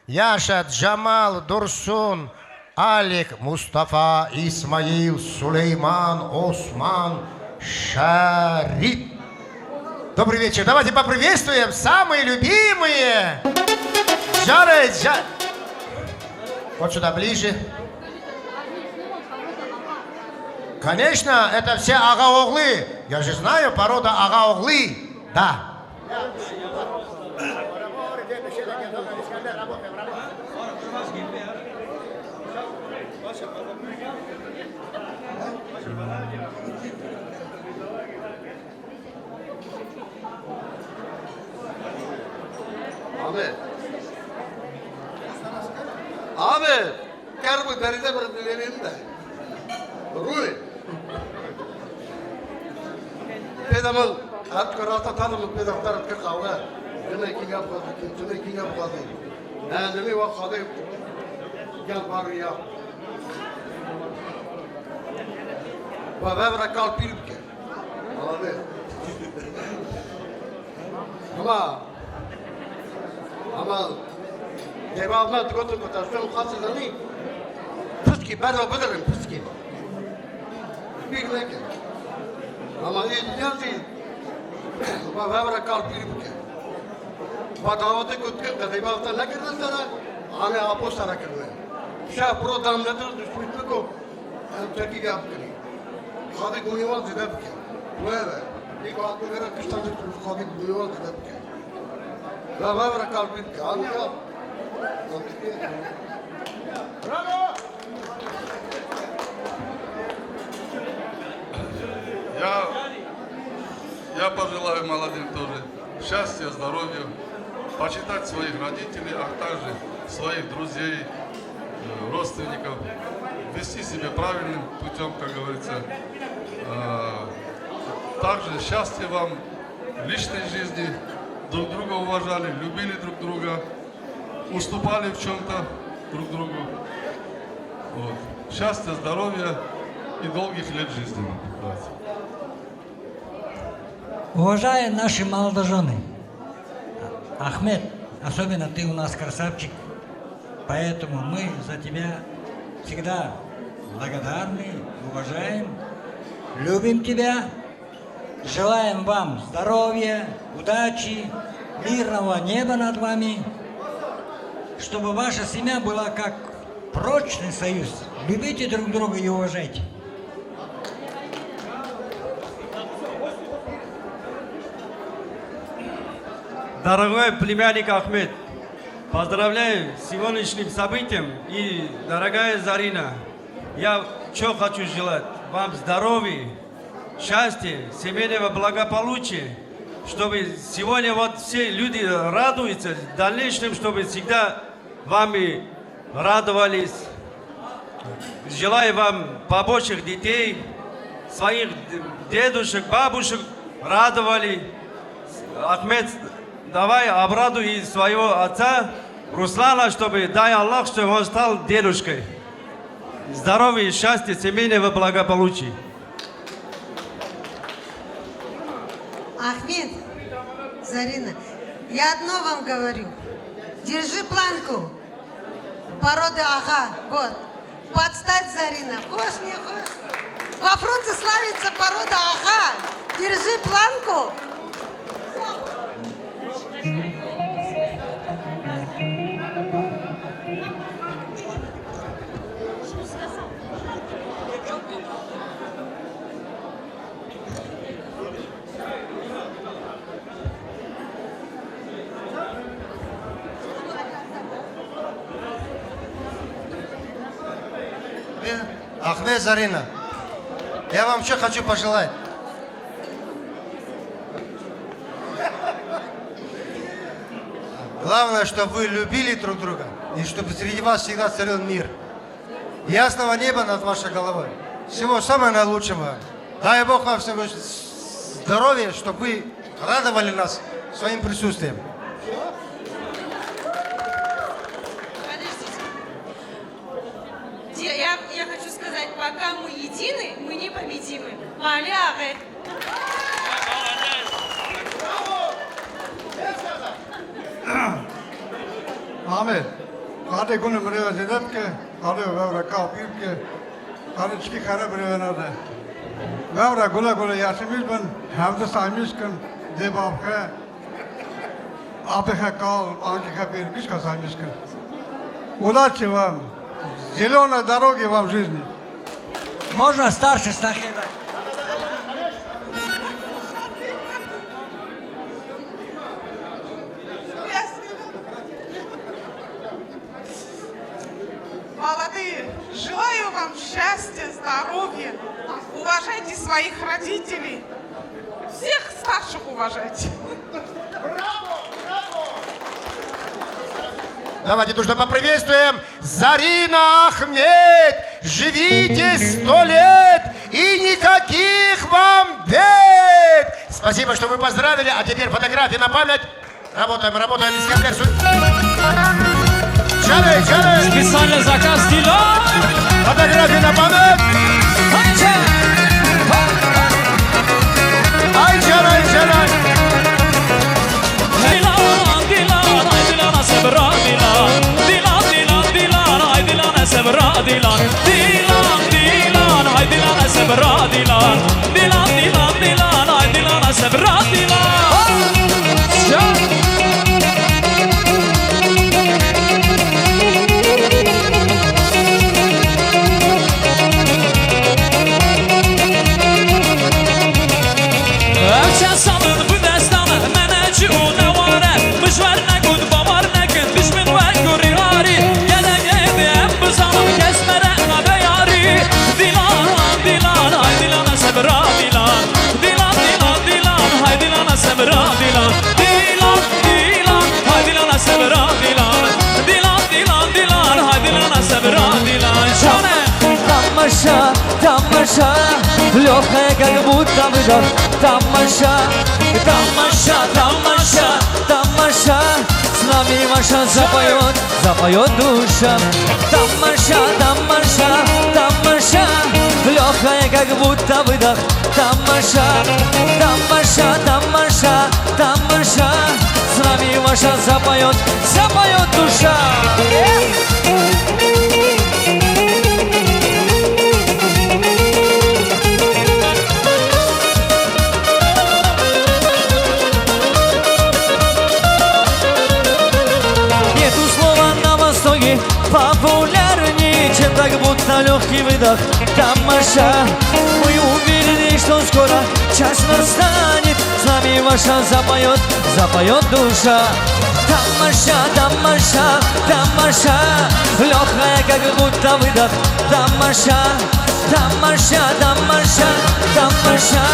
Яша, Джамал, Дурсун, Алик, Мустафа, Исмаил, Сулейман, Осман, Шариф. Добрый вечер. Давайте поприветствуем самые любимые. Вот сюда ближе. Конечно, это все ага-оглы. Я же знаю, порода ага-оглы. Да. Abi, gel bu deride bir vereyim de. Ruri. Pedamıl, at karata tanımlı pedaktar at kavga. Deme ki yapmadı, deme ki yapmadı. Deme vakadı. Gel bari ya. Babam rakal pirke. Abi. Ama devamlı tutuyorsun hasılını. Püski ben o bilirim püski. Bir leke. Ama iyi babam rakal pirke. Badavate kutkın da devamlı ne kadar sana ane apostara kırdı. Şah pro damladır düşmüştü ko. Çeki yaptı. Hadi guyuval zidabke. Böyle. Bir vakti veren kıştan çıkmış hadi guyuval zidabke. Babam rakal pirke. Anlıyor. Браво! Я пожелаю молодым тоже счастья, здоровья, почитать своих родителей, а также своих друзей, родственников, вести себя правильным путем, как говорится. Также счастья вам в личной жизни, друг друга уважали, любили друг друга, уступали в чем-то друг другу. Вот. Счастья, здоровья и долгих лет жизни. Уважаемые наши молодожены, Ахмед, особенно ты у нас красавчик, поэтому мы за тебя всегда благодарны, уважаем, любим тебя, желаем вам здоровья, удачи, мирного неба над вами, чтобы ваша семья была как прочный союз. Любите друг друга и уважайте. Дорогой племянник Ахмед, поздравляю с сегодняшним событием. И, дорогая Зарина, я что хочу желать? Вам здоровья, счастья, семейного благополучия, чтобы сегодня вот все люди радуются, в дальнейшем, чтобы всегда вами радовались. Желаю вам побольше детей, своих дедушек, бабушек радовали. Ахмед, давай обрадуй и своего отца Руслана, чтобы, дай Аллах, чтобы он стал дедушкой. Здоровья, счастья, семейного благополучия. Ахмед, Зарина, я одно вам говорю. Держи планку. Порода ага, вот. Подстать, Зарина. Хошь, не хошь. Во фронте славится порода ага. Держи планку. Ахмед, Зарина, я вам что хочу пожелать? Главное, чтобы вы любили друг друга, и чтобы среди вас всегда царил мир. Ясного неба над вашей головой. Всего самого наилучшего. Дай Бог вам всего здоровья, чтобы вы радовали нас своим присутствием. Я хочу сказать, пока мы едины, мы непобедимы. Маляры. Ahmet, hadi günü buraya zedetke, hadi vevra kapirke, hadi çıkı kara buraya nade. Vevra gula gula yaşımız ben, hem de saymışken, debabke, apeke kal, anki kapir, kışka saymışken. Удачи вам, зеленой дороги вам в жизни. Можно старше Стахеда? Молодые, желаю вам счастья, здоровья. Уважайте своих родителей. Всех старших уважайте. Давайте дружно поприветствуем Зарина Ахмед! Живите 100 лет и никаких вам бед! Спасибо, что вы поздравили, а теперь фотографии на память. Работаем, работаем, без комплексу. Чалай, чалай! Специально заказ Дилан! Фотографии на память! Ай, чалай, чалай! Dilan, Dilan, ay Dilan'a sabra Dilan. Dilan, Dilan, Dilan, ay Dilan'a sabra Dilan. Dilan, Dilan, ay Dilan'a sabra Dilan. Dilan, Dilan, Dilan, ay Dilan'a sabra Dilan. Evçen salın bu destanı meneci o ne var Müşver ne gud babar ne gün düşmün ve guri hari Gele gidem bu zaman kesmere ne yari Dilan, Dilan, hay Dilan'a sabra Dilan. Dilan, Dilan, Dilan, hay Dilan'a sabra Dilan. Dilan, Dilan, hay Dilan'a sabra Dilan. Dilan, Dilan, Dilan, hay Dilan'a sabra Dilan. Şane! Тамаша, тамаша, легкая, как будто выдох. Тамаша, тамаша, тамаша, тамаша, с нами Маша запоет, запоет душа. Тамаша, тамаша, тамаша, легкая, как будто выдох. Тамаша, тамаша, тамаша, тамаша, с нами Маша запоет, запоет душа. Популярнее, чем как будто легкий выдох. Тамаша, мы уверены, что скоро час настанет. С нами Маша запоет, запоет душа. Тамаша, тамаша, тамаша, легкая, как будто выдох. Тамаша, тамаша, тамаша, тамаша,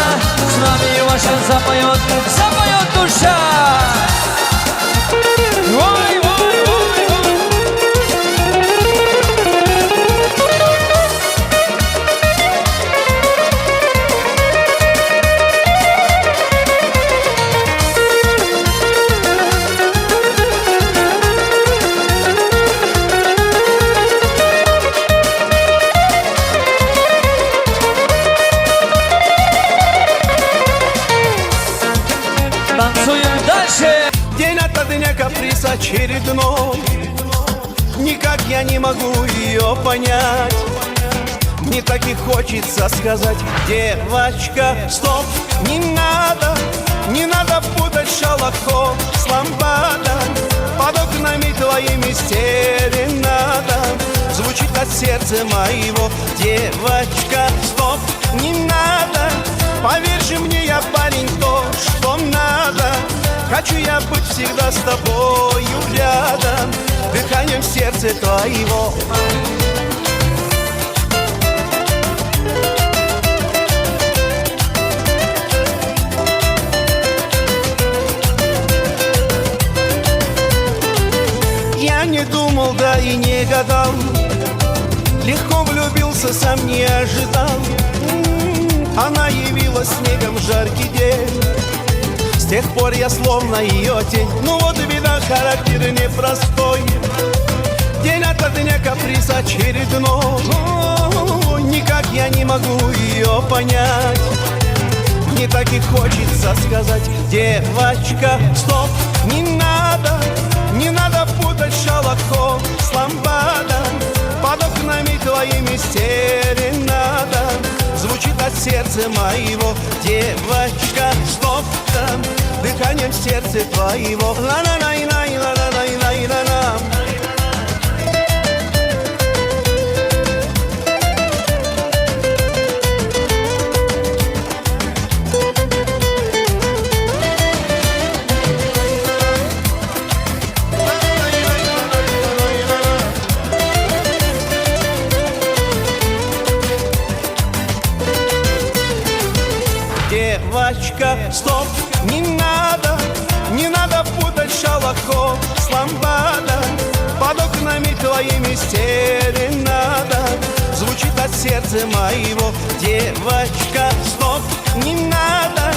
с нами Маша запоет, запоет душа. Ой, ой. День ото дня каприз очередной. Никак я не могу ее понять. Мне так и хочется сказать: девочка, стоп, не надо, не надо путать шалахо с ламбадом. Под окнами твоими серенада звучит от сердца моего. Девочка, стоп, не надо, поверь же мне, я парень то, что надо. Хочу я быть всегда с тобою рядом, дыханием сердца твоего. Я не думал, да и не гадал, легко влюбился, сам не ожидал. Она явилась снегом в жаркий день. С тех пор я словно ее тень. Ну вот и беда, характер непростой. День ото дня каприз очередной. Никак я не могу ее понять. Мне так и хочется сказать: девочка, стоп, не надо, не надо путать шалахо с лампадом, под окнами твоими серенада. Звучит от сердца моего, девочка, стоп там, дыханием сердца твоего. Ла-ла-лай-лай, ла-ла-лай-лай-ла-ла. Девочка, стоп, не надо путать шалахо с ламбадом, под окнами твоими серенада. Звучит от сердца моего, девочка, стоп, не надо.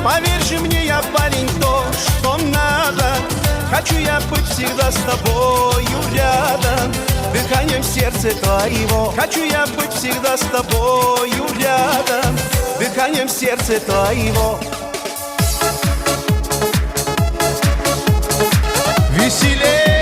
Поверь же мне, я парень, то, что надо. Хочу я быть всегда с тобою рядом, дыханием сердца твоего. Хочу я быть всегда с тобою рядом, дыханием сердца твоего. Веселей!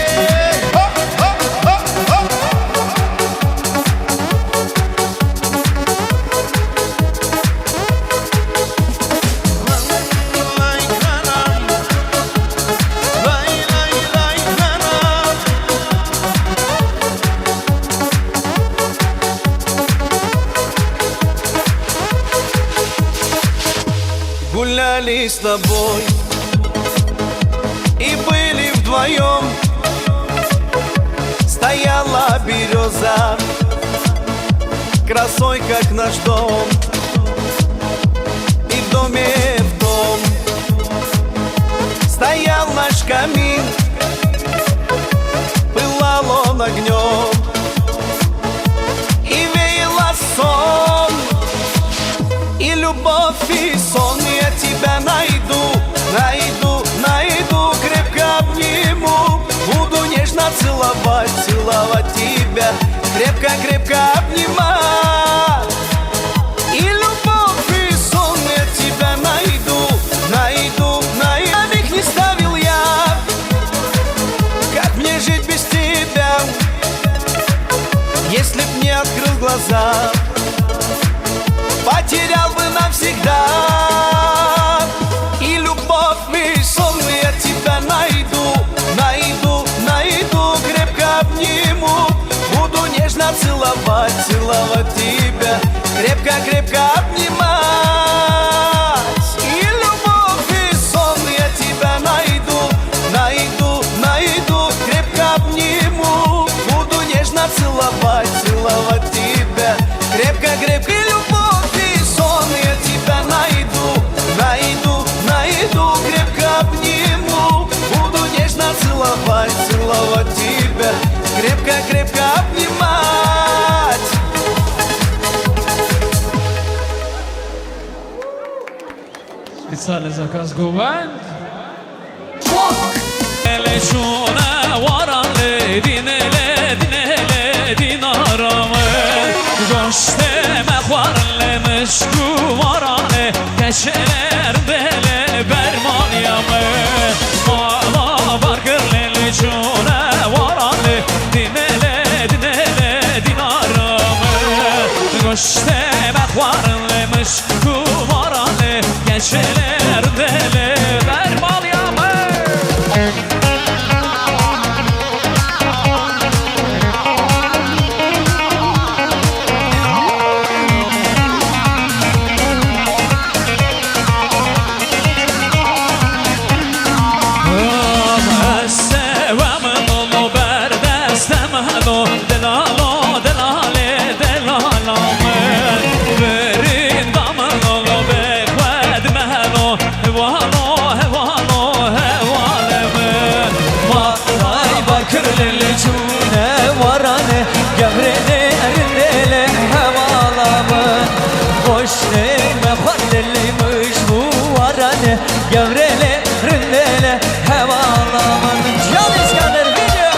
Гуляли с тобой и были вдвоем. Стояла береза красой, как наш дом. И в доме в том стоял наш камин, пылал он огнем, и веяло сон, и любовь, и сон. Я тебя найду, найду, найду, крепко обниму. Буду нежно целовать, целовать тебя, крепко, крепко обнимать. И любовь, и сон. Я тебя найду, найду, найду. Навек не ставил я, как мне жить без тебя. Если б не открыл глаза, потерял бы навсегда. И любовь, и сон. Я тебя найду, найду, найду, крепко обниму. Буду нежно целовать, целовать тебя, крепко, крепко обнимать. И любовь, и сон. Я тебя найду, найду, найду, крепко обниму. Буду нежно целовать, целовать тебя, крепко, крепко. И любовь, и сон. Я тебя найду, найду, найду, крепко обниму. Буду нежно целовать, целовать тебя, крепко, крепко обнимать. Специальный заказ Гувань. Elşuna varanlı dinele dinele dinaramı Göşteme varlemiş kuvaranı Teşeler bele berman yamı Mala bargır elşuna varanlı dinele dinele dinaramı Göşteme varlemiş kuvaranı Teşeler bele berman yamı Gavrele, ründele, hevalaman Can İskender video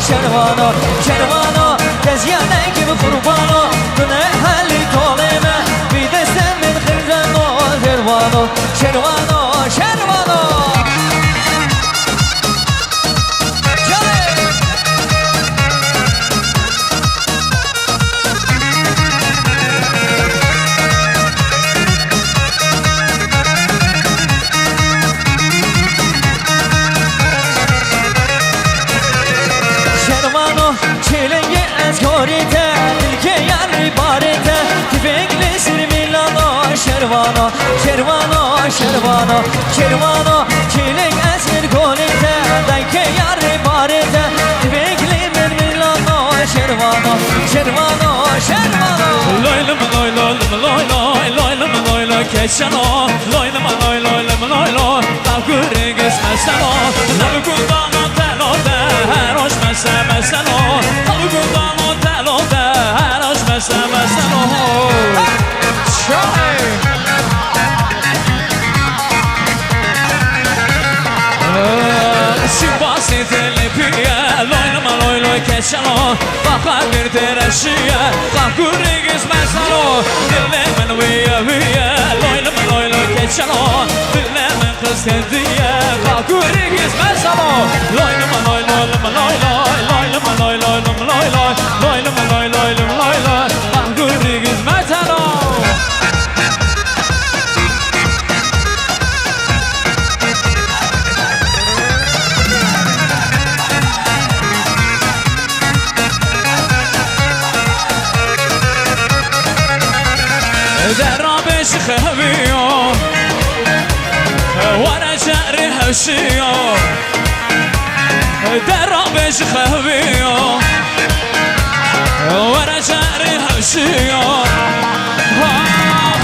Şervano, şervano Tezgâne gibi kurbano Güne halli toleme Bir de senin hırgano Şervano, şervano, şervano Canım gorite Dilke yari barite Tüfekli sirmilano Şervano Şervano Şervano Şervano Çilek esir gorite Dilke yari barite Tüfekli mermilano Şervano Şervano Şervano Loylum loy loylum loy loy loylum loy loy keçano Loylum loy loylum loy loy Kalkuri geçmezseno Tabukundan o telode her hoş mesemezseno Tabukundan o telode her hoş mesemezseno Şay Basit elipiye Loylum loy loy keçano Bakar bir tereşiye Kalkuri geçmezseno Dillemin viye viye Loylum loy loy keçano Dillemin kız kendiye Kalkuri geçmezseno Loylum loy loylum loy loy Loylum loy loylum loy loy Loylum loy loylum loy loy Kalkuri geçmezseno درابش خبيو وانا جاري هشيو درابش خبيو وانا جاري هشيو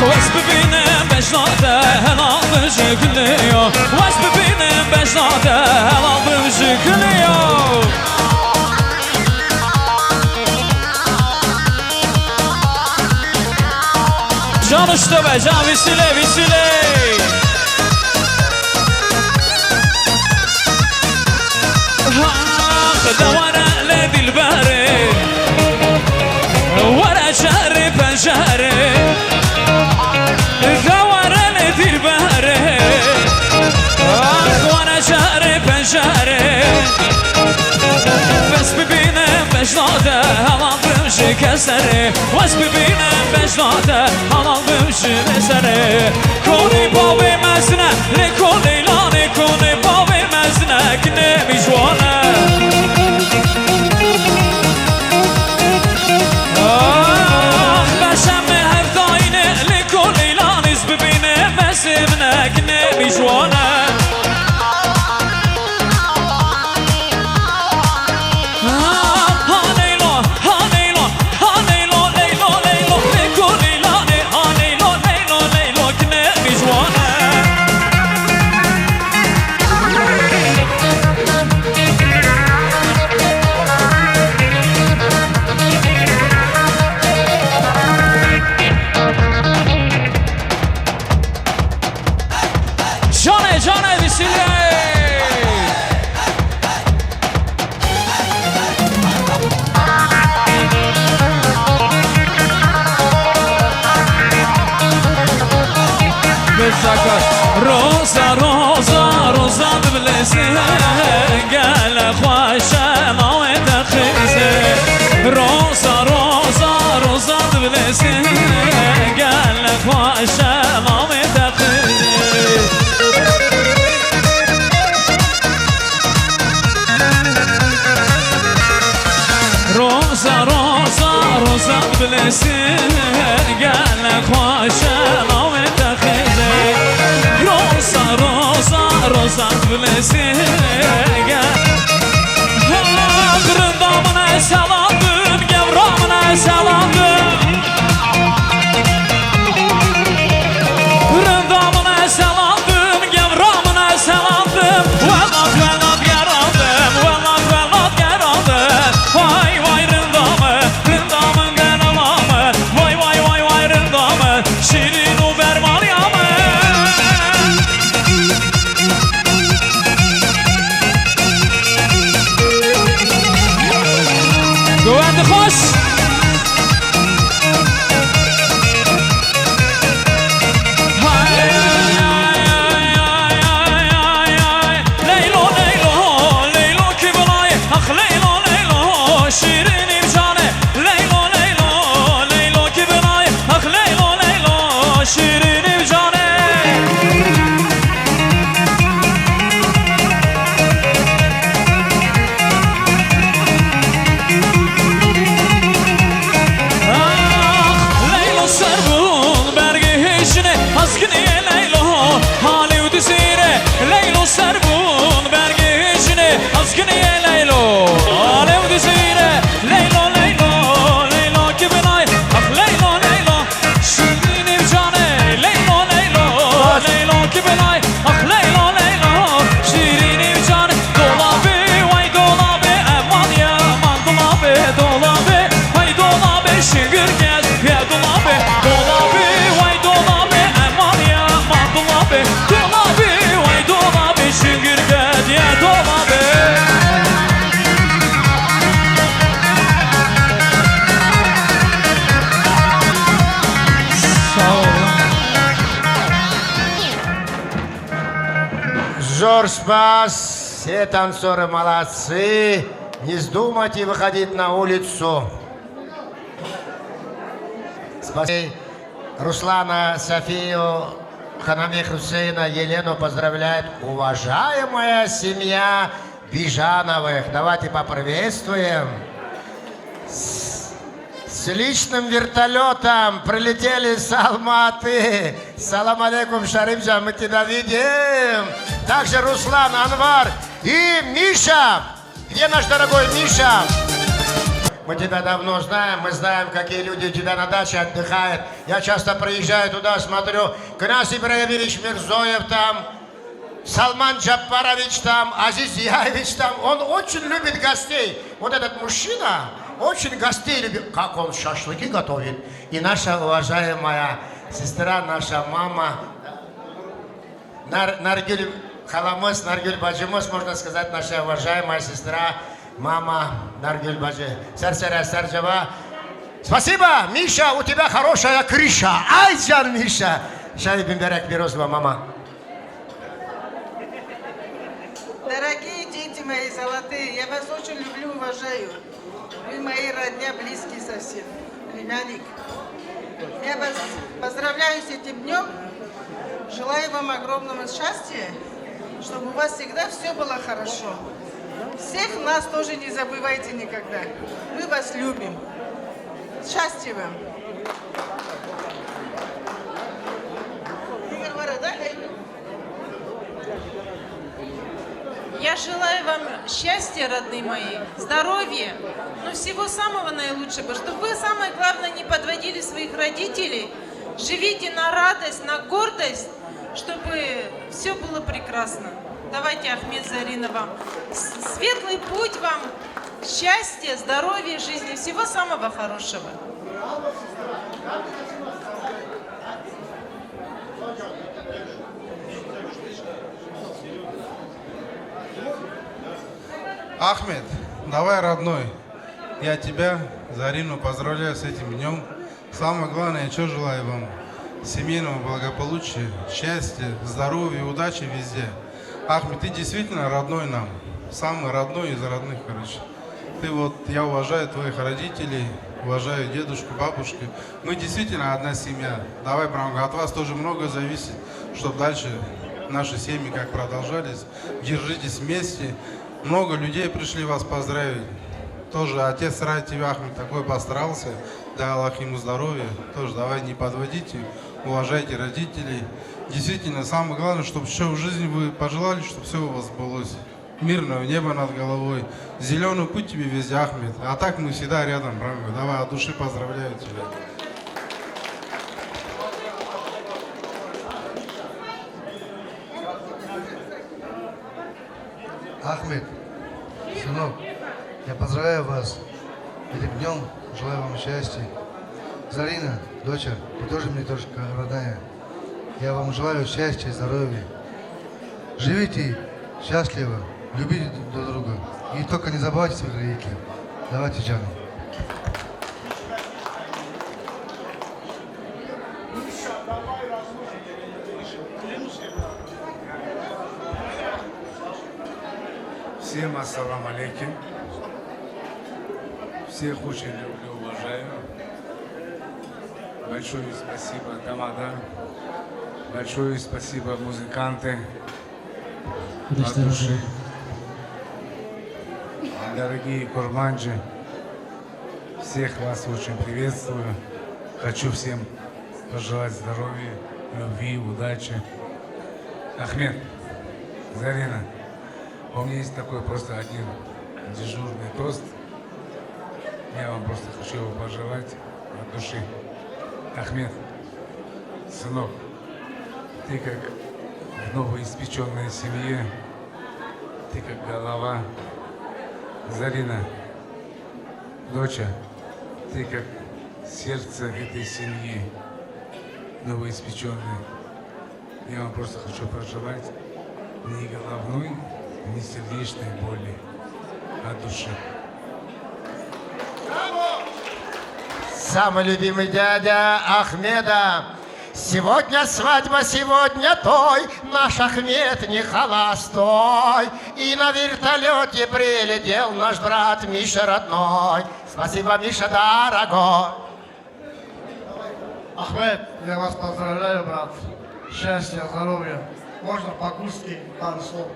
واش ببينم بجناده هلا بجكليو واش ببينم بجناده هلا بجكليو Can uçtu be, can visile, visile. دوارة لدي الباري ورا جاري بنجاري دوارة لدي الباري ورا جاري بنجاري بس ببينم بجناده همان بمشي كسري بس ببينم بجناده همان بمشي كسري كوني بابي مزنة لكوني لاني كوني بابي مزنة كنمي جوانا بشم هر داينه لكوني لاني ببينم مسمنة كنمي جوانا روزا روزا روزا ببلسي قال خواشا ما تخيزي روزا روزا روزا ببلسي قال خواشا ما تخيزي روزا روزا روزا ببلسي قال خواشا ما تخيزي روزا روزا روزا ببلسي Rındamına salandım, gevramına salandım Rındamına salandım, gevramına salandım Vellat vellat yarandım, vellat vellat yarandım Vay vay rındamı, rındamın qaralamı Vay vay vay vay rındamı, şirin o berman yamı Güvendi hoş Leylo Leylo Leylo kibrayı Ah Leylo Leylo şirinim canı Leylo Leylo Leylo kibrayı Ah Leylo Leylo şirinim canı Танцор спас, все танцоры молодцы. Не вздумайте выходить на улицу. Спасибо. Руслана, Софию, Ханами Хусейна, Елену поздравляет уважаемая семья Бижановых. Давайте поприветствуем. С личным вертолетом прилетели с Алматы. Салам алейкум, Шарифжан, мы тебя видим. Также Руслан, Анвар и Миша. Где наш дорогой Миша? Мы тебя давно знаем, мы знаем, какие люди у тебя на даче отдыхают. Я часто приезжаю туда, смотрю, Князь Ибрагимович Мирзоев там, Салман Джапарович там, Азиз Яевич там. Он очень любит гостей. Вот этот мужчина очень гостей любит. Как он шашлыки готовит. И наша уважаемая сестра, наша мама, Наргюль Халамыс, Наргюль Баджимыс, можно сказать, наша уважаемая сестра, мама Наргюль Баджи. Сарсара Сарджава. Спасибо, Миша, у тебя хорошая крыша. Айджан, Миша. Шай Бимберек Мирозова, мама. Дорогие дети мои золотые, я вас очень люблю, уважаю. Вы мои родня, близкие совсем. Племянник. Я вас поздравляю с этим днем. Желаю вам огромного счастья, чтобы у вас всегда все было хорошо. Всех нас тоже не забывайте никогда. Мы вас любим. Счастья вам. Я желаю вам счастья, родные мои, здоровья, но всего самого наилучшего, чтобы вы, самое главное, не подводили своих родителей. Живите на радость, на гордость, чтобы все было прекрасно. Давайте, Ахмед, Зарина, вам светлый путь вам, счастья, здоровья, жизни, всего самого хорошего. Ахмед, давай, родной, я тебя, Зарину, поздравляю с этим днем. Самое главное, я что желаю вам? Семейного благополучия, счастья, здоровья, удачи везде. Ахмед, ты действительно родной нам, самый родной из родных, короче. Ты вот, я уважаю твоих родителей, уважаю дедушку, бабушку. Мы действительно одна семья. Давай, Брамга, от вас тоже много зависит, чтобы дальше наши семьи как продолжались. Держитесь вместе. Много людей пришли вас поздравить. Тоже отец ради тебя, Ахмед, такой постарался. Дай Аллах ему здоровья. Тоже давай не подводите, уважайте родителей. Действительно, самое главное, чтобы все в жизни вы пожелали, чтобы все у вас сбылось. Мирного неба над головой. Зеленый путь тебе везде, Ахмед. А так мы всегда рядом, Брамга. Давай от души поздравляю тебя. Ахмед, сынок, я поздравляю вас этим днем, желаю вам счастья. Зарина, доча, ты тоже мне тоже родная. Я вам желаю счастья и здоровья. Живите счастливо, любите друг друга. И только не забывайте своих родителей. Давайте, Джану. Всем ассалам алейкум. Всех очень люблю, уважаю. Большое спасибо, Тамада. Большое спасибо, музыканты. От души. Дорогие курманджи, всех вас очень приветствую. Хочу всем пожелать здоровья, любви, удачи. Ахмед, Зарина, у меня есть такой просто один дежурный тост. Я вам просто хочу его пожелать от души. Ахмед, сынок, ты как в новоиспеченной семье, ты как голова. Зарина, доча, ты как сердце этой семьи, новоиспеченной. Я вам просто хочу пожелать ни головной, ни сердечной боли, от души. Самый любимый дядя Ахмеда. Сегодня свадьба, сегодня той, наш Ахмед не холостой. И на вертолете прилетел наш брат Миша родной. Спасибо, Миша, дорогой. Ахмед, я вас поздравляю, брат. Счастья, здоровья. Можно по-гусски пару слов.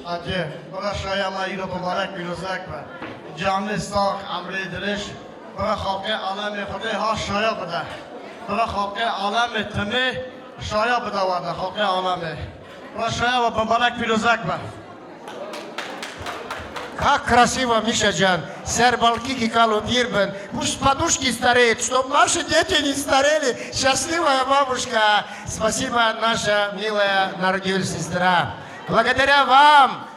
Аде, брашая маиро побарак билозаква. Джанны стак амре дилеш. Брахалке аламе худе ха шая бада. Брахалке аламе тме шая бада вада. Халке аламе. Брашая ва побарак билозаква. Как красиво, Миша Джан. Сербалки калу бирбен. Пусть подушки стареют, чтобы наши дети не старели. Счастливая бабушка. Спасибо, наша милая Наргюль сестра. Благодаря вам,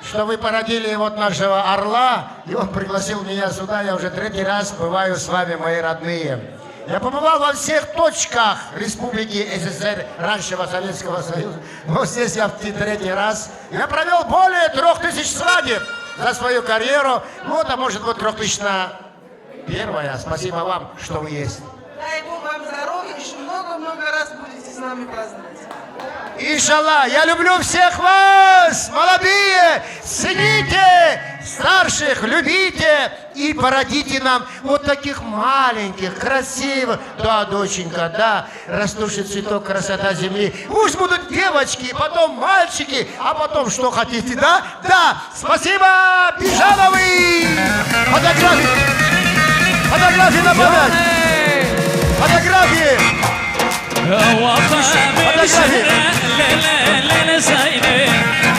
что вы породили вот нашего орла, и он пригласил меня сюда. Я уже 3-й раз бываю с вами, мои родные. Я побывал во всех точках Республики СССР, раньшего Советского Союза. Но здесь я в 3-й раз. Я провел более 3000 свадеб за свою карьеру. Вот, а может быть 3001. Спасибо вам, что вы есть. Дай Бог вам здоровья, еще много-много раз будете с нами праздновать. Иншаллах, я люблю всех вас, молодые, цените старших, любите и породите нам вот таких маленьких, красивых. Да, доченька, да, растущий цветок, красота земли. Пусть будут девочки, потом мальчики, а потом что хотите, да? Да, спасибо, Пижановый! Фотографии! Фотографии добавлять! Фотографии!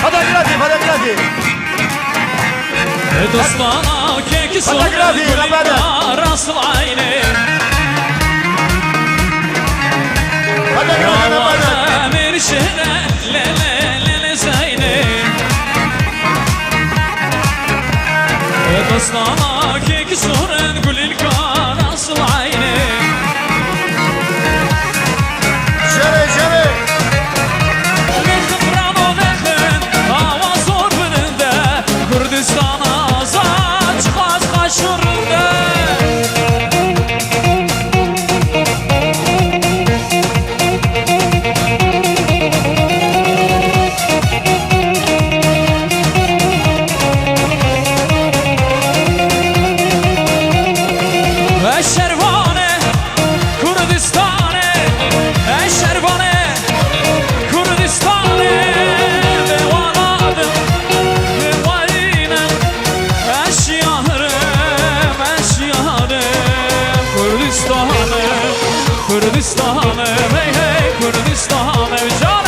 Фотографии, фотографии. Фотографии, Kurdistan'ım, hey hey Kurdistan'ım canım.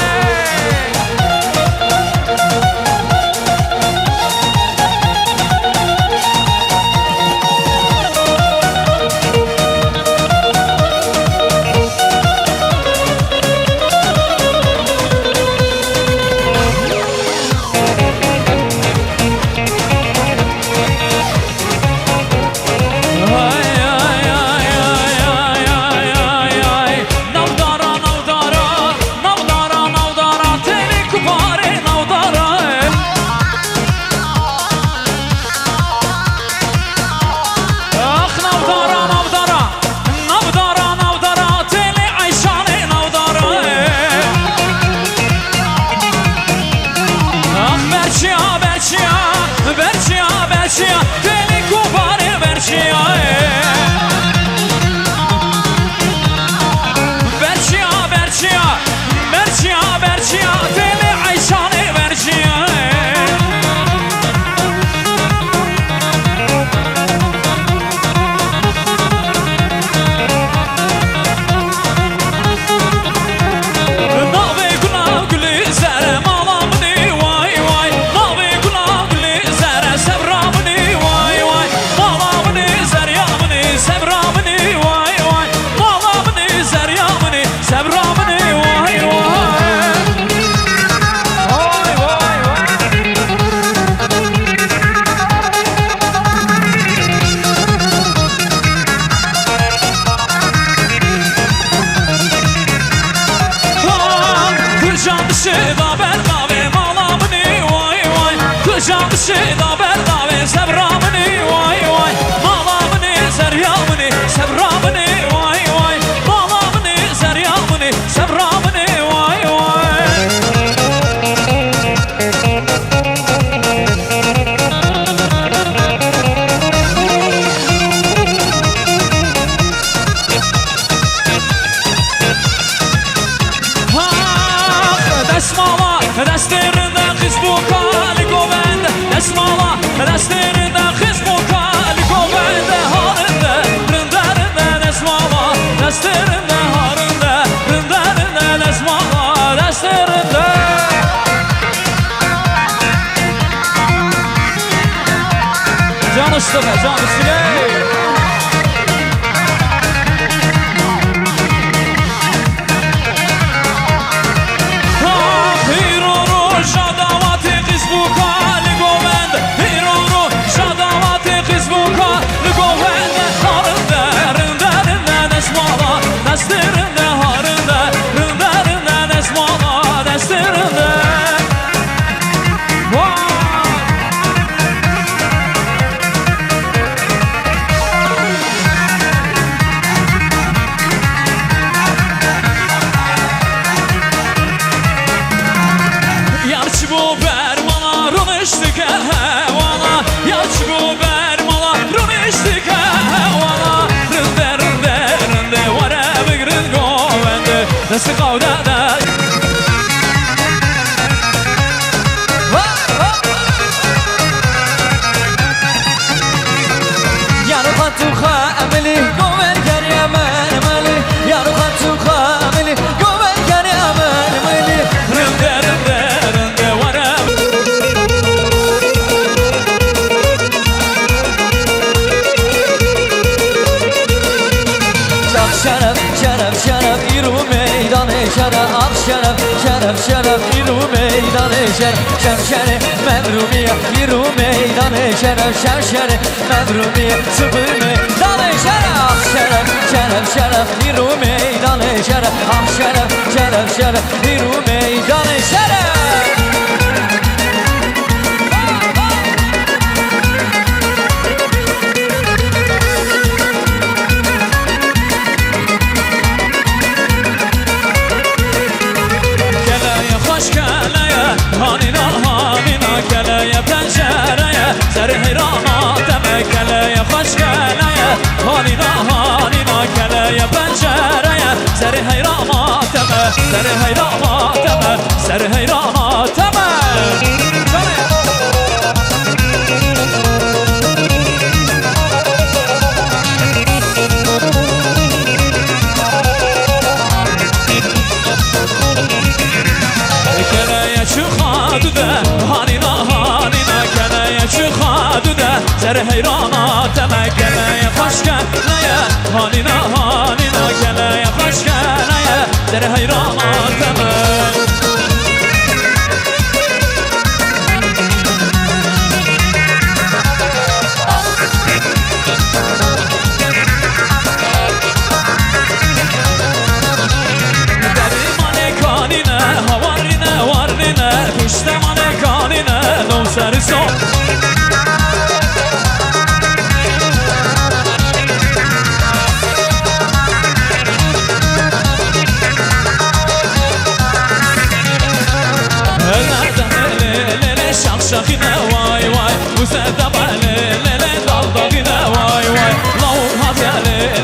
Mustafa Can Süley. Şeref iru meydanı şerşeri mevrumiye iru meydanı şerşeri mevrumiye sıfır meydanı şeref iru meydanı şeref iru meydanı şeref. سر حیرانات کلای خوش کلای هانینا هانینا کلای پنجره سر حیرانات سر حیرانات سر حیرانات کلای چو خادوده هانینا هانینا کلای چو خادوده سر حیرانات کلای خوش کلای هانینا هانینا کلای خوش کلای سر حیرانات پشت من کانینه نو سر سو شخشخینه وای وای مصدبه لیله دالدالینه وای وای لاوم هاتیه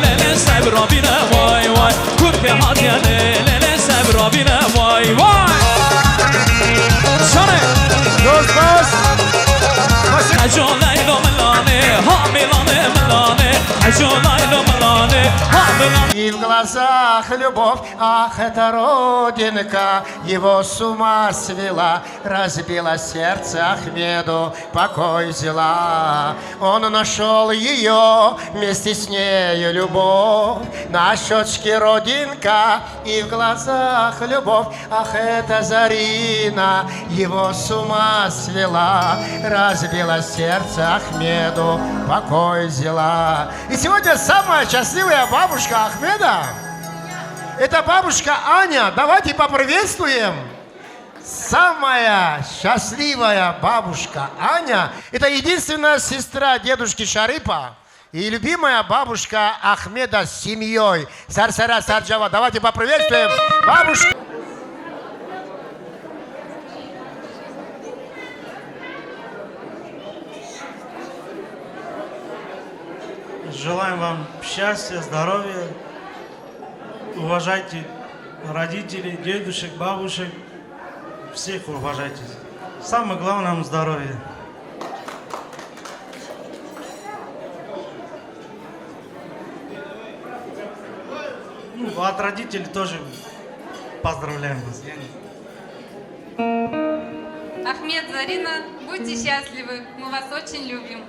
لیله سبرابینه وای وای کرپی هاتیه لیله سبرابینه وای وای И в глазах любовь, ах, эта родинка его с ума свела, разбила сердце Ахмеду, покой взяла. Он нашел ее, вместе с нею любовь, на щечке родинка, и в глазах любовь, ах, эта Зарина его с ума свела, разбила сердце Ахмеду, покой взяла. И сегодня самая счастливая бабушка Ахмеда — это бабушка Аня. Давайте поприветствуем. Самая счастливая бабушка Аня — это единственная сестра дедушки Шарипа и любимая бабушка Ахмеда с семьей. Сарсара Сарджава. Давайте поприветствуем бабушку. Желаем вам счастья, здоровья. Уважайте родителей, дедушек, бабушек. Всех уважайте. Самое главное — здоровье. Ну, от родителей тоже поздравляем вас. Ахмед, Зарина, будьте счастливы. Мы вас очень любим.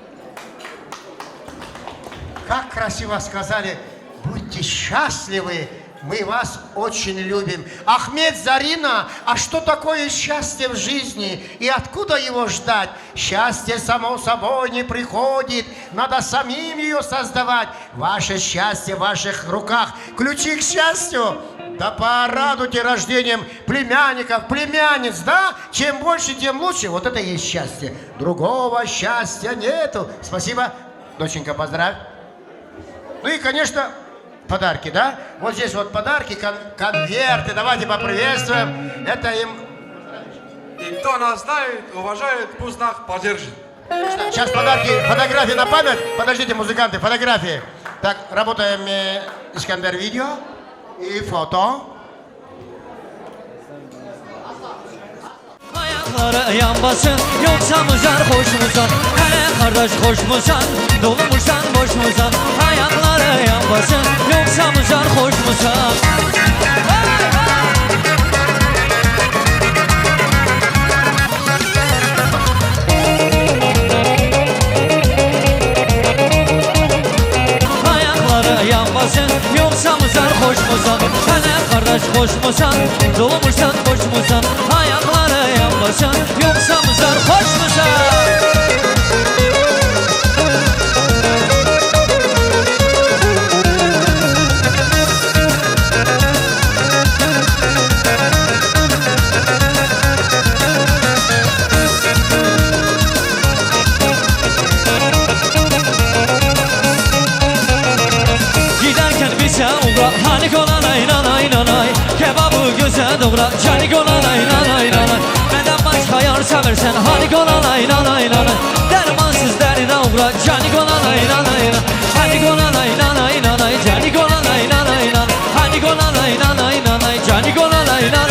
как красиво сказали. Будьте счастливы, мы вас очень любим. Ахмед, Зарина, а что такое счастье в жизни? И откуда его ждать? Счастье само собой не приходит. Надо самим ее создавать. Ваше счастье в ваших руках. Ключи к счастью. Да порадуйте рождением племянников, племянниц, да? Чем больше, тем лучше. Вот это и есть счастье. Другого счастья нету. Спасибо. Доченька, поздравь. Ну и, конечно, подарки, да? Вот здесь вот подарки, конверты. Давайте поприветствуем. Это им... И кто нас знает, уважает, пусть нас поддержит. Сейчас подарки, фотографии на память. Подождите, музыканты, фотографии. Так, работаем Искандер видео и фото. Ayakları yanmasın yoksa muzar hoş musan? Hele kardeş hoş musan? Dolu musan boş musan? Ayakları yanmasın yoksa muzar hoş musan? Ayakları yanmasın yoksa muzar hoş musan? Hele kardeş hoş musan? Dolu musan boş musan? Ayakları yanmasın yoksa muzar hoş musan? Giderken bize uğra hani kola nay nay nay kebabı göze doğra cani kola nay nay nay benden başka yar seversen hani kola nay nay nay dermansız derine uğra cani kola nay nay hani kola nay nay nay cani kola nay nay hani kola nay nay cani kola nay nay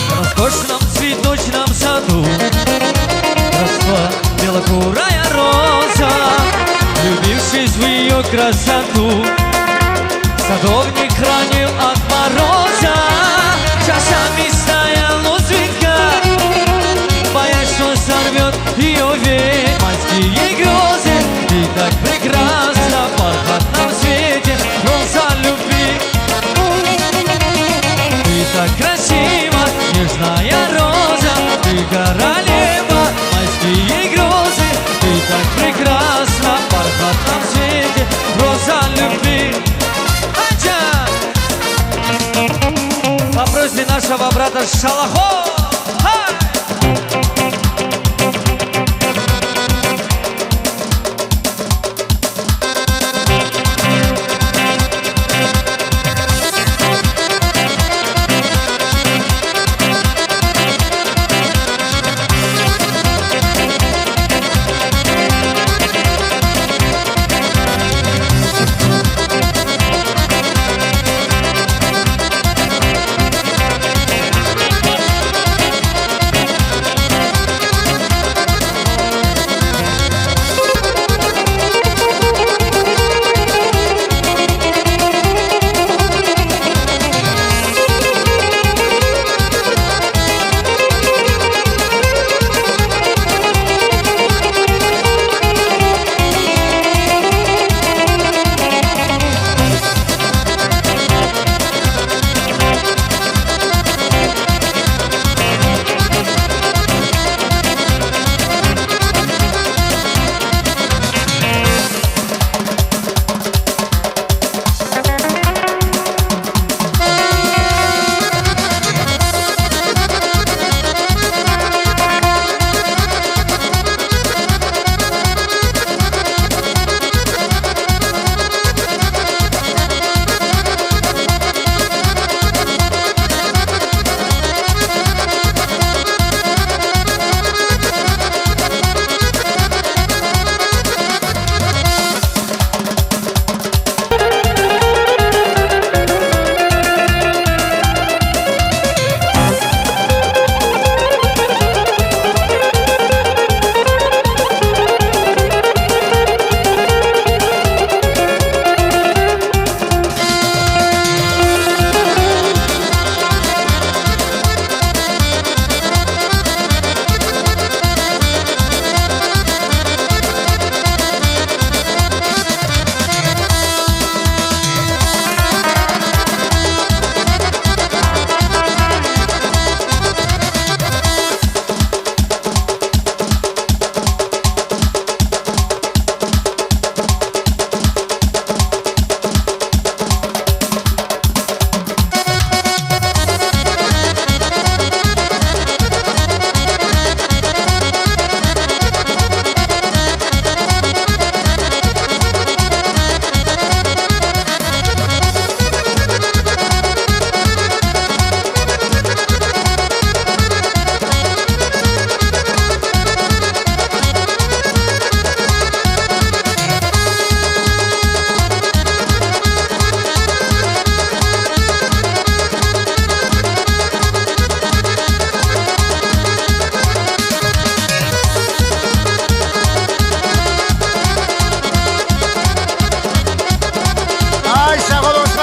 В роскошном цветочном саду росла белокурая роза. Влюбившись в ее красоту, садовник хранил от мороза. Часами стоял у цветка, боясь, что сорвет ее ветвь. Майские грезы и так прекрасно в бархатном свете роза любви. Ты так красива, нежная роза, ты королева, майские грезы, ты так прекрасна в бархатном свете, роза любви. По просьбе нашего брата Шалахо.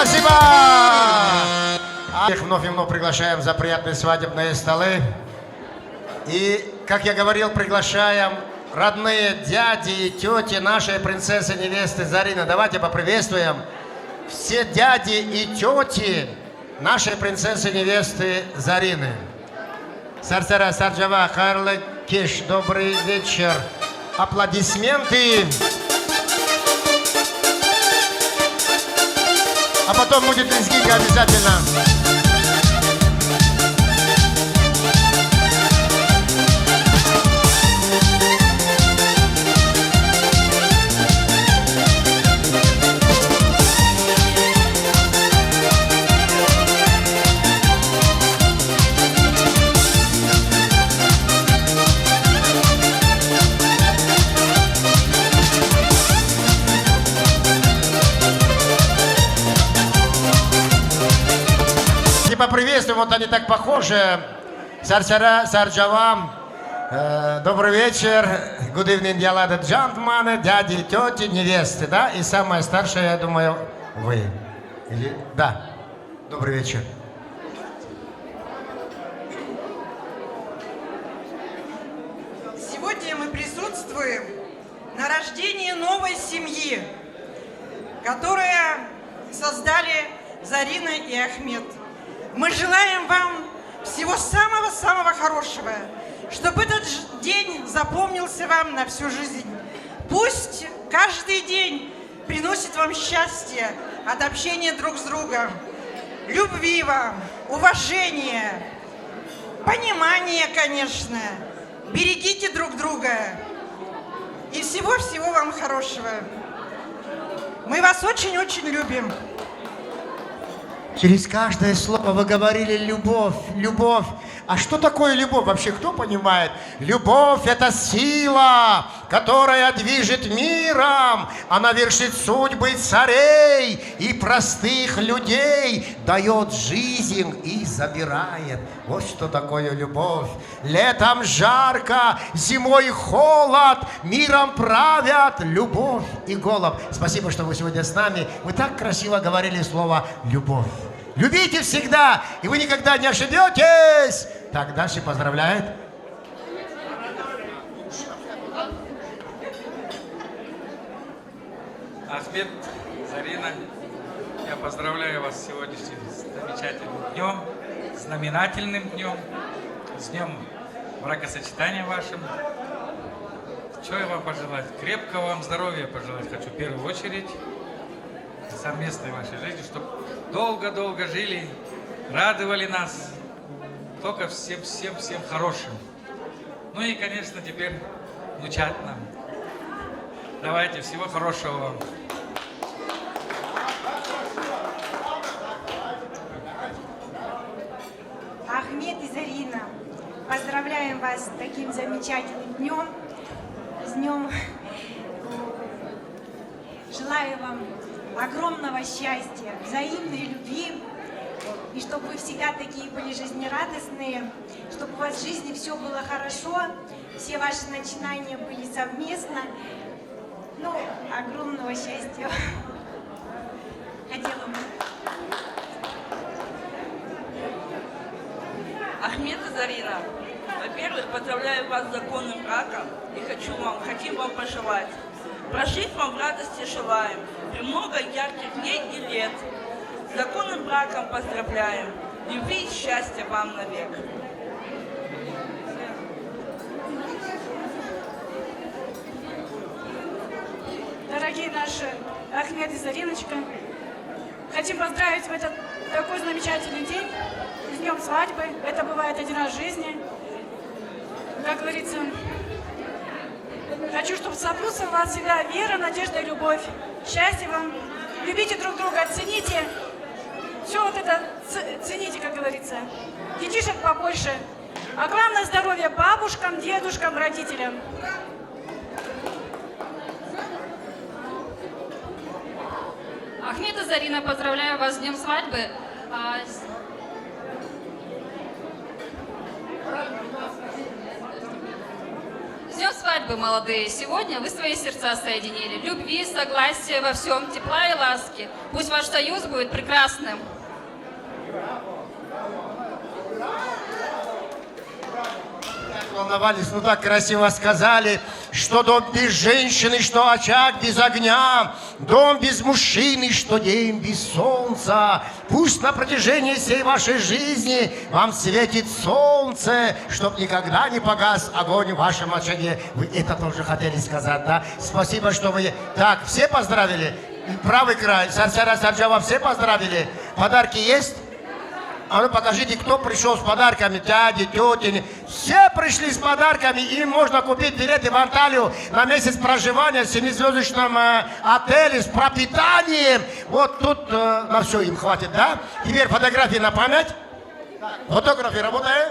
Спасибо! Всех вновь и вновь приглашаем за приятные свадебные столы. И, как я говорил, приглашаем родные дяди и тети нашей принцессы-невесты Зарины. Давайте поприветствуем все дяди и тети нашей принцессы-невесты Зарины. Сарсара, Сарджава, Харлы, Кеш, добрый вечер. Аплодисменты. А потом будет лезгинка обязательно. Поприветствуем, вот они так похожи. Сарсара, Сарджава, добрый вечер. Good evening, dear ladies and gentlemen, дяди, тети, невесты, да? И самая старшая, я думаю, вы. Или? Да. Добрый вечер. Сегодня мы присутствуем на рождении новой семьи, которая создали Зарина и Ахмед. Мы желаем вам всего самого-самого хорошего, чтобы этот день запомнился вам на всю жизнь. Пусть каждый день приносит вам счастье от общения друг с другом, любви вам, уважения, понимания, конечно. Берегите друг друга и всего-всего вам хорошего. Мы вас очень-очень любим. Через каждое слово вы говорили любовь, любовь. А что такое любовь? Вообще кто понимает? Любовь – это сила, которая движет миром. Она вершит судьбы царей и простых людей, дает жизнь и забирает. Вот что такое любовь. Летом жарко, зимой холод, миром правят любовь и голубь. Спасибо, что вы сегодня с нами. Вы так красиво говорили слово «любовь». Любите всегда, и вы никогда не ошибетесь. Так, дальше поздравляет. Ахмед, Зарина, я поздравляю вас с сегодняшним замечательным днем, знаменательным днем, с днем бракосочетания вашим. Что я вам пожелать? Крепкого вам здоровья пожелать хочу в первую очередь. Совместной вашей жизни, чтобы долго-долго жили, радовали нас, только всем хорошим. Ну и, конечно, теперь внучат нам. Давайте, всего хорошего вам. Ахмед и Зарина, поздравляем вас с таким замечательным днем, с днем. Желаю вам огромного счастья, взаимной любви, и чтобы вы всегда такие были жизнерадостные, чтобы у вас в жизни все было хорошо, все ваши начинания были совместно. Ну, огромного счастья. Хотела бы. Ахмед и Зарина, во-первых, поздравляю вас с законным браком и хотим вам пожелать. Прожить вам в радости желаем, много ярких дней и лет. С законным браком поздравляем, любви и счастья вам навек. Дорогие наши Ахмед и Зариночка, хотим поздравить в этот такой замечательный день с днем свадьбы. Это бывает один раз в жизни. Как говорится, хочу, чтобы сопутствовала вас всегда вера, надежда и любовь. Счастья вам. Любите друг друга, цените. Все вот это цените, как говорится. Детишек побольше. А главное здоровье бабушкам, дедушкам, родителям. Ахмед и Зарина, поздравляю вас с днем свадьбы. С днем свадьбы, молодые! Сегодня вы свои сердца соединили. Любви, согласия во всем, тепла и ласки. Пусть ваш союз будет прекрасным. Волновались, ну так красиво сказали, что дом без женщины, что очаг без огня, дом без мужчины, что день без солнца. Пусть на протяжении всей вашей жизни вам светит солнце, чтоб никогда не погас огонь в вашем очаге. Вы это тоже хотели сказать, да? Спасибо, что вы... Так, все поздравили? Правый край, Сарсара Сарджава, все поздравили? Подарки есть? А ну покажите, кто пришел с подарками, дяди, тети. Все пришли с подарками, им можно купить билеты в Анталию на месяц проживания в 7-звездочном отеле с пропитанием. Вот тут на все им хватит, да? Теперь фотографии на память. Фотографии работаем?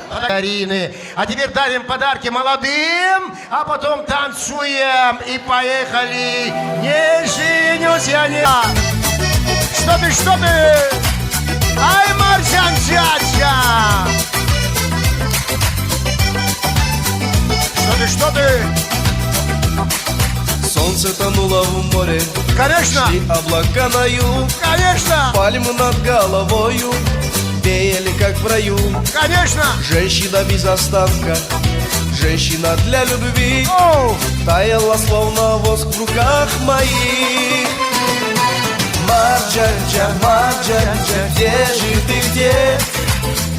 Фотографии. А теперь дарим подарки молодым, а потом танцуем и поехали. Не женюсь я не... Что ты? Ай, Маржан Чача! Что ты? Солнце тонуло в море. Конечно! Шли облака на юг. Конечно! Пальмы над головою веяли, как в раю. Конечно! Женщина без остатка, женщина для любви. Таяла, словно воск в руках моих. Марджанджа, Марджанджа, где же ты, где?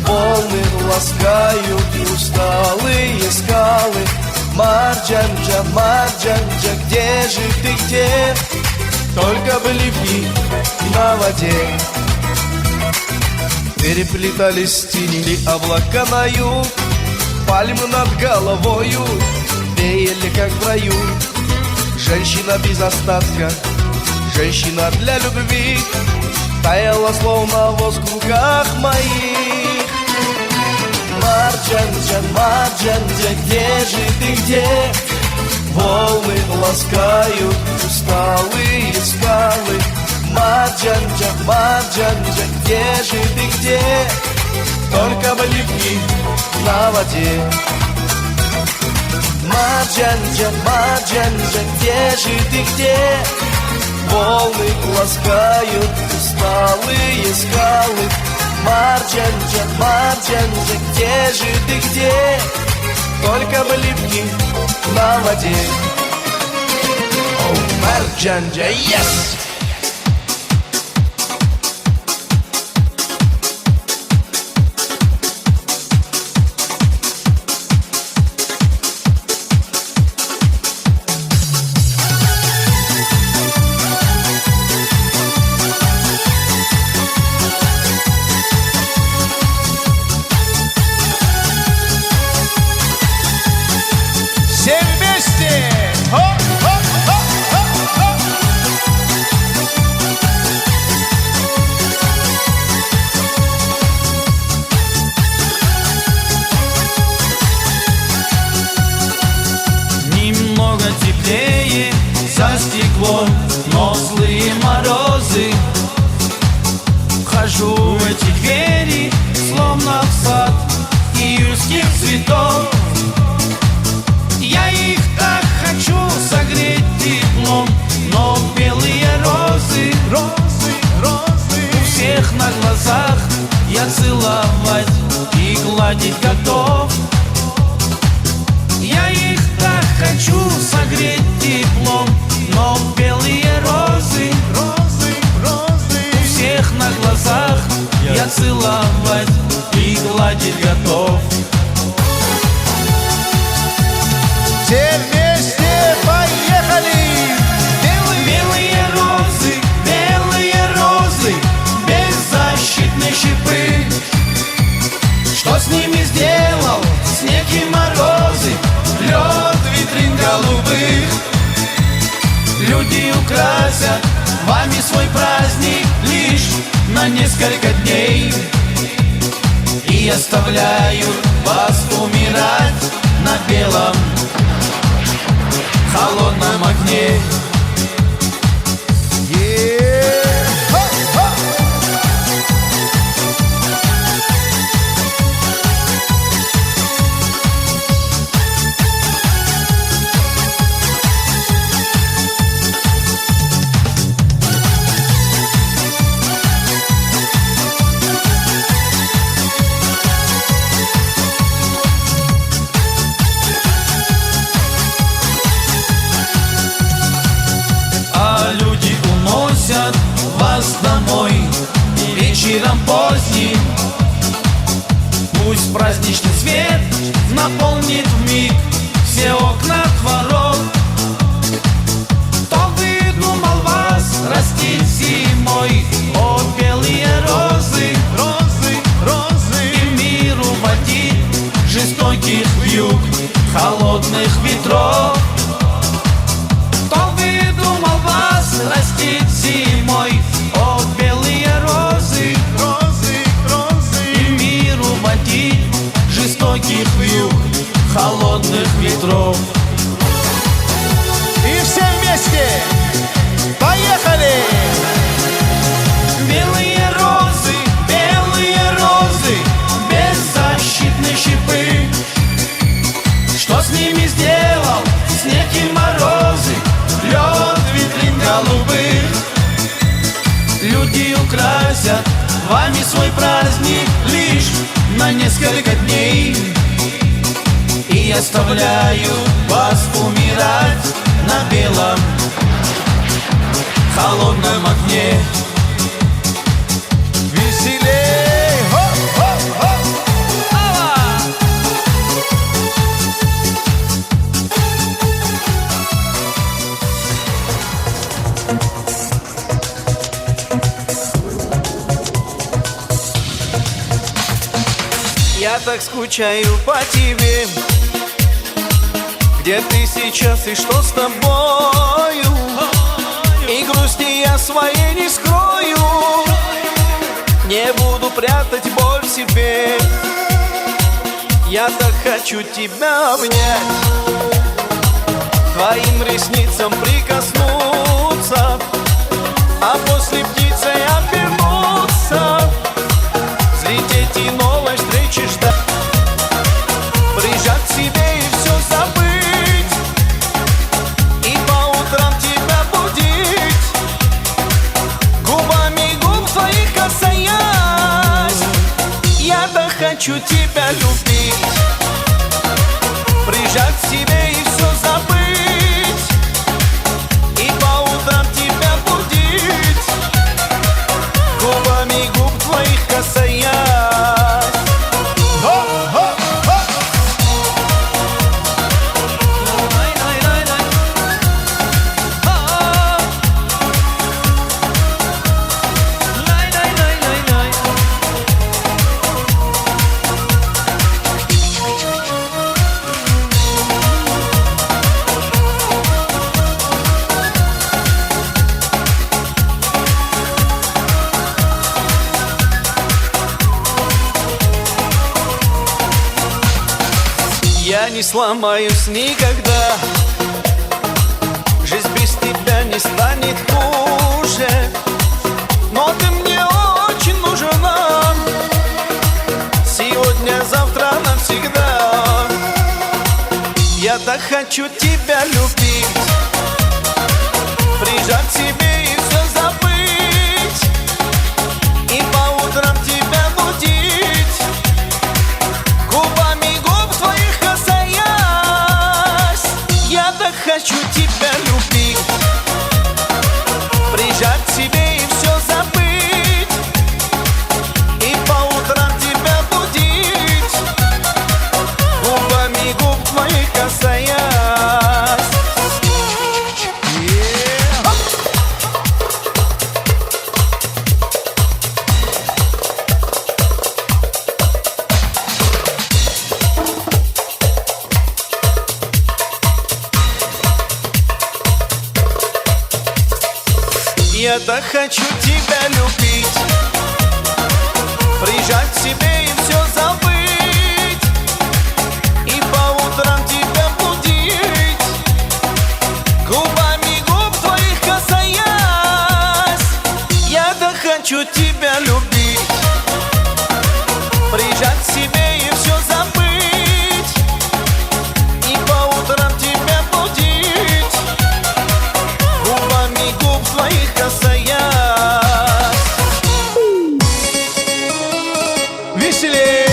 Волны ласкают усталые скалы. Марджанджа, Марджанджа, где же ты, где? Только бы любви на воде. Переплетались тени облака на юг, пальмы над головою веяли, как в раю. Женщина без остатка, женщина для любви, таяла, словно воск в руках моих. Марджанджа, Марджанджа, где же ты, где? Волны ласкают усталые скалы. Марджанджа, Марджанджа, где же ты, где? Только бы любви на воде. Марджанджа, Марджанджа, где же ты, где? Волны ласкают усталые скалы. Марджанджа, Марджанджа, где же ты, где? Только бы любви на воде. О, Марджанджа, yes! За стеклом, но злые морозы. Вхожу в эти двери, словно в сад июльских цветов. Я их так хочу согреть теплом, но белые розы, у всех на глазах я целовать и гладить готов. Я их так хочу согреть теплом, но белые розы, у всех на глазах я целовать и гладить готов. Все вместе поехали! Белые розы, беззащитные шипы. Что с ними сделал снег и морозы, лед витрин голубых? Люди украсят вами свой праздник лишь на несколько дней и оставляют вас умирать на белом холодном огне. люди украсят вами свой праздник лишь на несколько дней. И оставляю вас умирать на белом холодном огне. Веселей! Хоп-хоп-хоп! Я так скучаю по тебе. Где ты сейчас и что с тобою? И грусти я своей не скрою. Не буду прятать боль в себе. Я так хочу тебя обнять, твоим ресницам прикоснуться, а после птицей обернуться, взлететь и новой встречи ждать, прижать к себе и все забыть, и по утрам тебя будить, губами губ твоих касаясь. Я так хочу тебя любить, прижать к себе и все забыть, и по утрам тебя будить, губами губ твоих касаясь. Я не сломаюсь никогда, жизнь без тебя не станет хуже, но ты мне очень нужна, сегодня, завтра, навсегда. Я так хочу тебя любить, прижать к себе и все забыть, и по утрам тебя будить, губами губ твоих касаясь. Я так хочу тебя любить, прижать к себе и все забыть, и по утрам тебя будить, губами губ твоих касаясь. Я так хочу тебя любить, прижать к себе и все забыть, и по утрам тебя будить, губами губ твоих касаясь. Я так хочу тебя любить, прижать к себе и все забыть, и по утрам тебя будить, губами губ твоих касаясь. Веселей!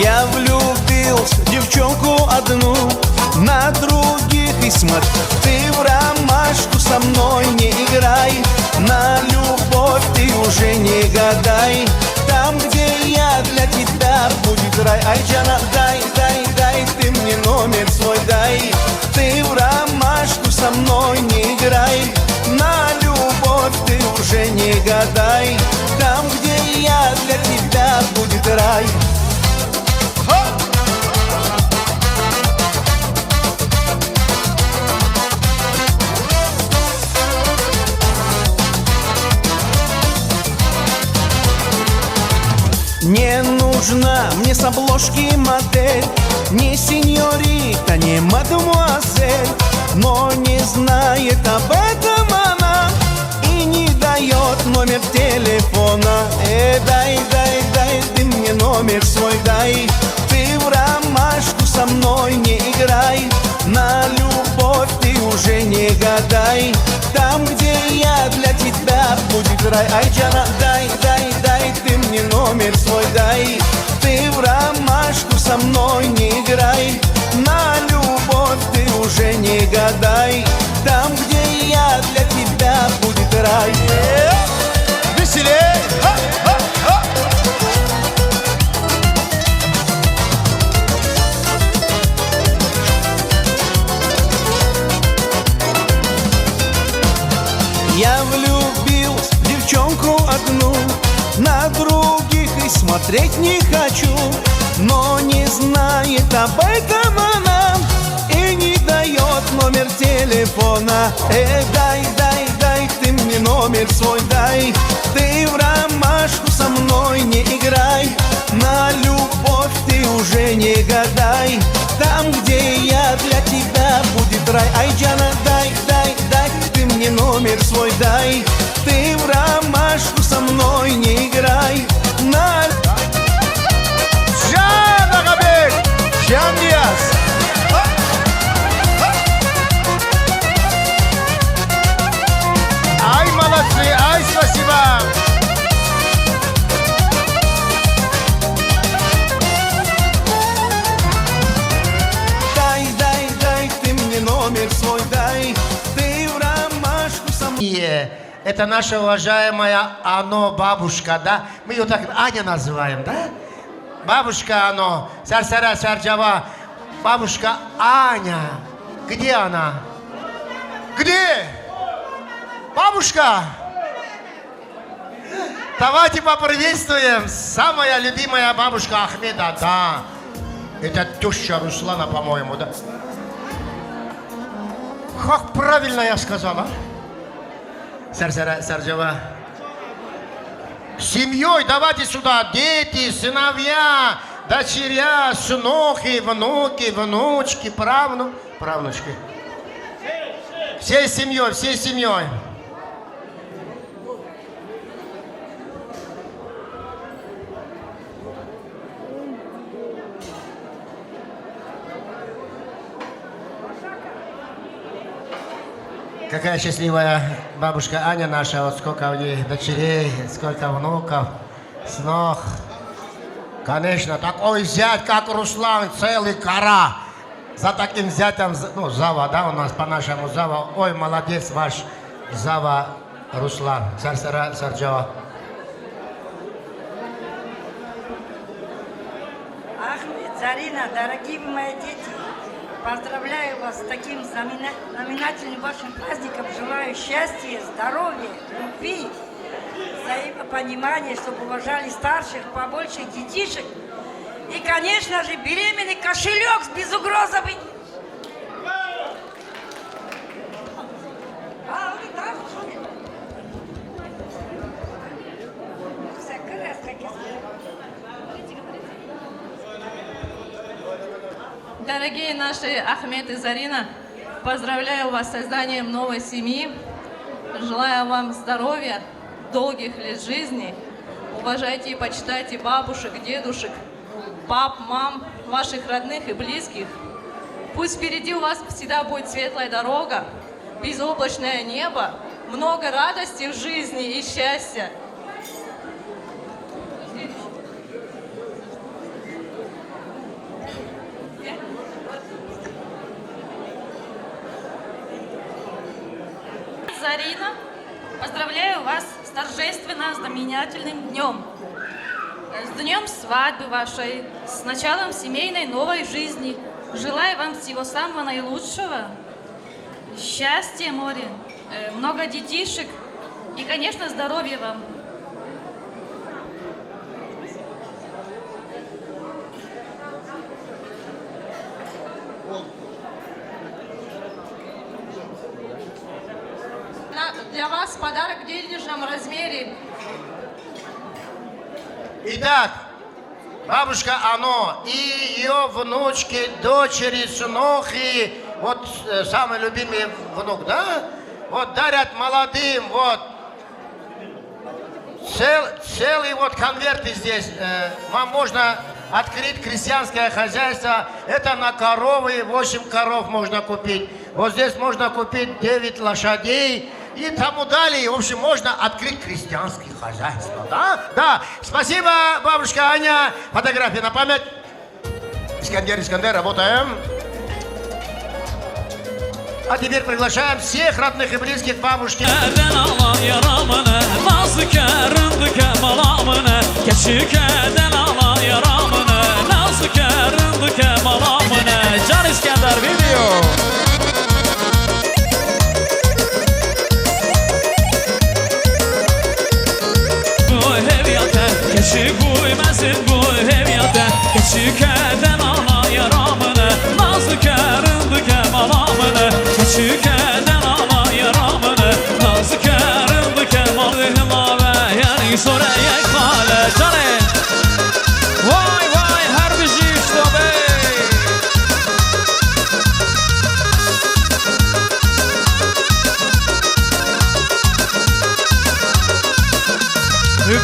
Я влюбился в девчонку одну, на других и смотри. Ты в ромашку со мной не играй, на любовь ты уже не гадай. Там, где я, для тебя будет рай. Айджана, дай, дай, дай, ты мне номер свой дай. Ты в ромашку со мной не играй, на любовь ты уже не гадай. Там, где я, для тебя будет рай. Не нужна мне с обложки модель, не сеньорита, не мадемуазель. Но не знает об этом она и не дает номер телефона. Дай, дай, дай, ты мне номер свой дай. Ты в ромашку со мной не играй, на любовь ты уже не гадай. Там, где я, для тебя будет рай. Айджана, дай, дай, дай, ты мне номер свой дай. Ты в ромашку со мной не играй, на любовь ты уже не гадай. Там, где я, для тебя будет рай. Веселей! Я влюбился в девчонку одну, на других и смотреть не хочу. Но не знает об этом она и не дает номер телефона. Дай, дай, дай, ты мне номер свой дай. Ты в ромашку со мной не играй, на любовь ты уже не гадай. Там, где я, для тебя будет рай. Айджана, дай, дай, дай, ты мне номер свой дай. Ты в ромашку со мной не играй, на... Жан Агабек! Жан Диас! Ай, молодцы! Ай, спасибо! Дай, дай, дай, ты мне номер свой дай. Ты в ромашку со мной... Это наша уважаемая Ано бабушка, да? Мы ее так Аня называем, да? Бабушка Ано, Сарсара Сарджава, бабушка Аня. Где она? Где? Бабушка? Давайте поприветствуем. Самая любимая бабушка Ахмеда, да. Это теща Руслана, по-моему, да? Как правильно я сказала? Сарсара Сарджава. Семьей давайте сюда. Дети, сыновья, дочеря, сынохи, внуки, внучки, правнучки. Всей семьей, всей семьей. Какая счастливая бабушка Аня наша, вот сколько у нее дочерей, сколько внуков, снох. Конечно, такой зять, как Руслан, целый кора. За таким зятем, ну, Зава, да, у нас по-нашему Зава. Ой, молодец ваш Зава Руслан. Сарсара Сарджава. Ахмед, Зарина, дорогие мои дети, поздравляю вас с таким знаменательным вашим праздником. Желаю счастья, здоровья, любви, взаимопонимания, чтобы уважали старших, побольше детишек. И, конечно же, беременный кошелек с безугрозовой. Дорогие наши Ахмед и Зарина, поздравляю вас с созданием новой семьи. Желаю вам здоровья, долгих лет жизни. Уважайте и почитайте бабушек, дедушек, пап, мам, ваших родных и близких. Пусть впереди у вас всегда будет светлая дорога, безоблачное небо, много радости в жизни и счастья. торжественно знаменательным днем. С днем свадьбы вашей, с началом семейной новой жизни. Желаю вам всего самого наилучшего. Счастья, море, много детишек и, конечно, здоровья вам. Для вас подарок в денежном размере. Итак, бабушка Ано и ее внучки, дочери, сынохи, вот самый любимый внук, да? Вот дарят молодым, вот, целый вот конверты здесь. Вам можно открыть крестьянское хозяйство. Это на коровы, 8 коров можно купить. Вот здесь можно купить 9 лошадей. И тому далее. В общем, можно открыть крестьянское хозяйство. Да? Да. Спасибо, бабушка Аня. Фотография на память. Искандер, работаем. А теперь приглашаем всех родных и близких бабушки. Keçi buymasın bu heviyata Keçi keden ana yaramını Nazlı kərindi kemalamını Keçi keden ana yaramını Nazlı kərindi kemalamını Yani soraya kale Canım Vay vay her bir şey işte be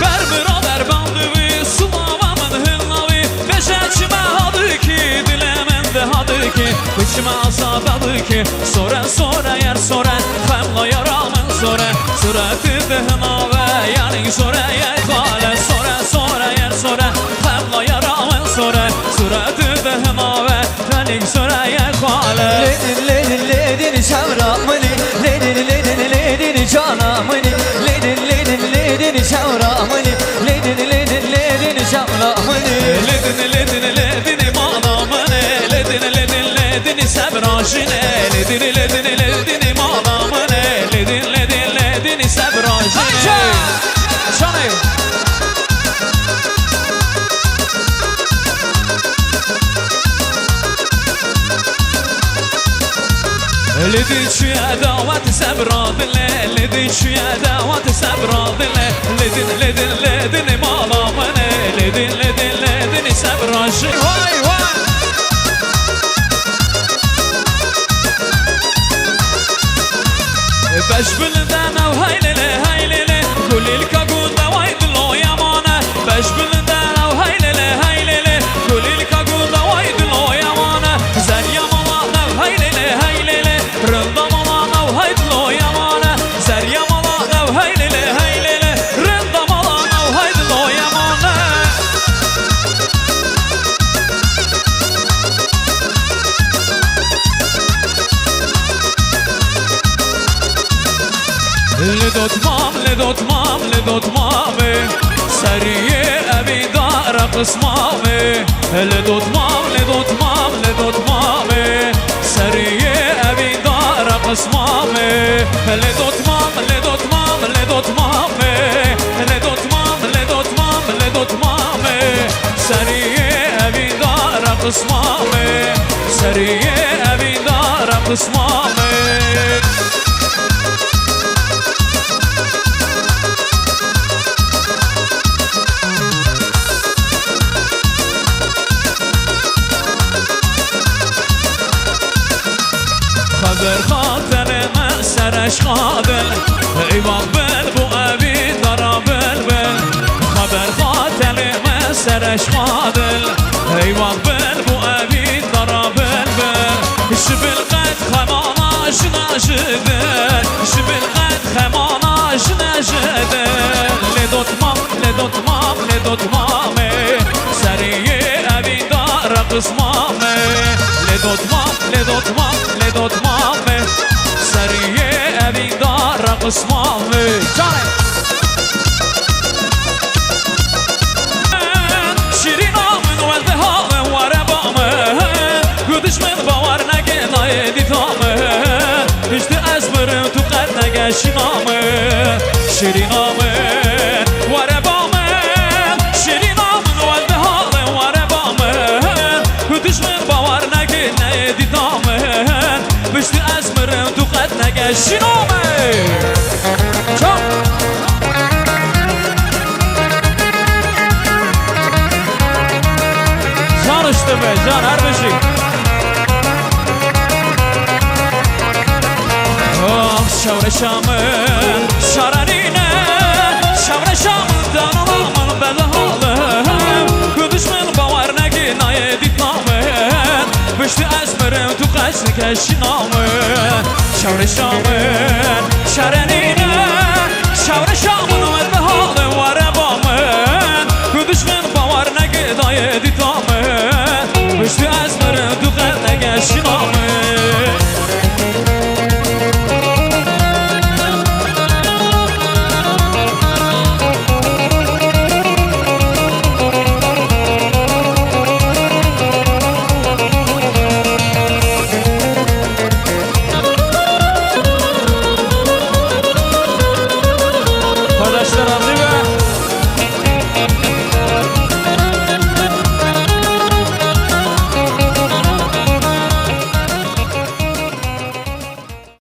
Berberaber bandıvi Sulavamın hıllavi Beşeçime hadı ki Dilemende hadı ki Bıçıma azabadı ki Sonra yer soran Femla yaramın soran Suratı dıhınave Yani soraya kale Sonra yer soran Femla yaramın soran Suratı dıhınave Yani soraya kale Ledin şavramını Ledin canamını Ledin şavramını Ledin şavramını Ledin manamını Ledin sebrajını Ledin manamını Ledin sebrajını Canım Ledi çüye davat sebradile Ledi çüye davat sebradile Ledin malamını Ledin sebrajı Vay vay Beş bilden av haylele Kulil kagun da vaydilo yamana Beş bilden av haylele Kulil kagun da vaydilo yamana Zer yamana av haylele Rındam alan av haydilo yamana Zer yamana av haylele Rındam alan av haydilo yamana Ledotmam Seriye evi dara kısmami Ledotmam Seriye evi dara kısmami Ledotmam Seriye evi dara kısmami Seriye evi dara kısmami Haber xatirime sereş qabil Eyvah bel bu evi dara bel Haber xatirime sereş qabil Eyvah bel bu evi dara bel Şibil qed xemana jinajidir Şibil qed xemana jinajidir Ledotmam Seriye evi dara qısmami Ledotmam Seriye evi dara qısmami Canım کشینامه شیرینامه واره بامن شیرینامن و به حال واره بامن دشمن باور نگه ندیدامن بشتی از مرم تو قد نگشینامه چون جان اشتبه جان هر بشی شور شامن شارانینه شور شامن دانم بده حالم دشمن باور نگی نایدید نامن بشتی از مرم تو قشن کشی نامن شور شامن شارانینه